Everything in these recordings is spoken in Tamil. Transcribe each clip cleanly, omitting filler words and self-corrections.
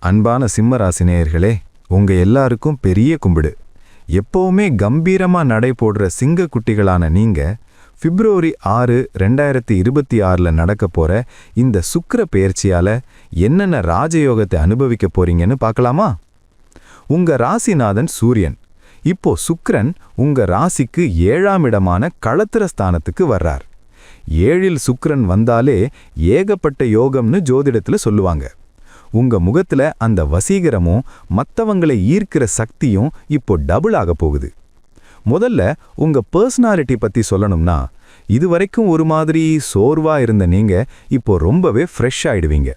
அன்பான சிம்மராசி நேயர்களே, உங்க எல்லாருக்கும் பெரிய கும்பிடு. எப்பவுமே கம்பீரமா நடை போடுற சிங்க குட்டிகளான நீங்க பிப்ரவரி 6, 2026ல நடக்க போற இந்த சுக்கிர பெயர்ச்சியால என்னென்ன ராஜயோகத்தை அனுபவிக்க போறீங்கன்னு பார்க்கலாமா? உங்க ராசிநாதன் சூரியன். இப்போ சுக்கிரன் உங்க ராசிக்கு 7ஆம் இடமான களத்திர ஸ்தானத்துக்கு வர்றார். 7இல் சுக்கிரன் வந்தாலே ஏகப்பட்ட யோகம்னு ஜோதிடத்துல சொல்லுவாங்க. உங்க முகத்துல அந்த வசீகரமும் மத்தவங்களை ஈர்க்கிற சக்தியும் இப்போ டபுள் ஆக போகுது. முதல்ல உங்க பர்சனாலிட்டி பத்தி சொல்லணும்னா, இதுவரைக்கும் ஒரு மாதிரி சோர்வா இருந்த நீங்க இப்போ ரொம்பவே ஃப்ரெஷ் ஆயிடுவீங்க.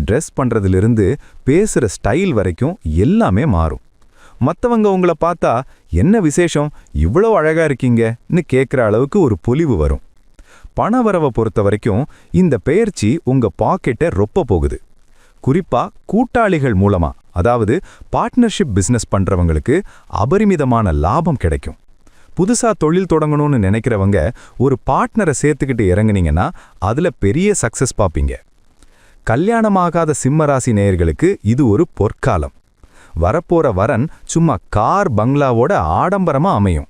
ட்ரெஸ் பண்றதிலிருந்து பேசுற ஸ்டைல் வரைக்கும் எல்லாமே மாறும். மத்தவங்க உங்களை பார்த்தா என்ன விசேஷம், இவ்வளோ அழகா இருக்கீங்கன்னு கேட்குற அளவுக்கு ஒரு பொலிவு வரும். பணவரவை பொறுத்த வரைக்கும் இந்த பெயர்ச்சி உங்க பாக்கெட்டை ரொப்ப போகுது. குறிப்பா கூட்டாளிகள் மூலமா, அதாவது பார்ட்னர்ஷிப் பிசினஸ் பண்றவங்களுக்கு அபரிமிதமான லாபம் கிடைக்கும். புதுசா தொழில் தொடங்கணும்னு நினைக்கிறவங்க ஒரு பார்ட்னரை சேர்த்துக்கிட்டு இறங்குனீங்கன்னா அதுல பெரிய சக்சஸ் பாப்பீங்க. கல்யாணமாகாத சிம்மராசி நேயர்களுக்கு இது ஒரு பொற்காலம். வரப்போற வரன் சும்மா கார் பங்களாவோட ஆடம்பரமா அமையும்.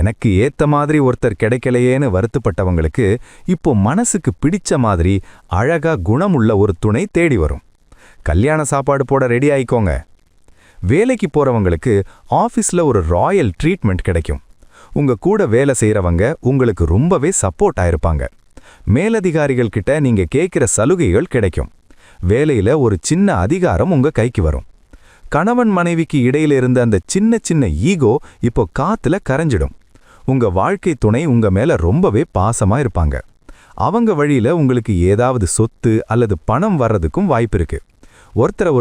எனக்கு ஏத்த மாதிரி ஒருத்தர் கிடைக்கலையேன்னு வருத்தப்பட்டவங்களுக்கு இப்போ மனசுக்கு பிடிச்ச மாதிரி அழகா குணமுள்ள ஒரு துணை தேடி வரும். கல்யாண சாப்பாடு போட ரெடி ஆயிக்கோங்க. வேலைக்கு போறவங்களுக்கு ஆபீஸ்ல ஒரு ராயல் ட்ரீட்மெண்ட் கிடைக்கும். உங்க கூட வேலை செய்யறவங்க உங்களுக்கு ரொம்பவே சப்போர்ட் ஆயிருப்பாங்க. மேலதிகாரிகள் கிட்ட நீங்க கேட்கிற சலுகைகள் கிடைக்கும். வேலையில ஒரு சின்ன அதிகாரம் உங்க கைக்கு வரும். கணவன் மனைவிக்கு இடையில இருந்த அந்த சின்ன சின்ன ஈகோ இப்போ காத்துல கரைஞ்சிடும். உங்க வாழ்க்கை துணை உங்க மேல ரொம்பவே பாசமா இருப்பாங்க. அவங்க வழியில உங்களுக்கு ஏதாவது சொத்து அல்லது பணம் வர்றதுக்கும் வாய்ப்பு இருக்கு. ஒருத்தரை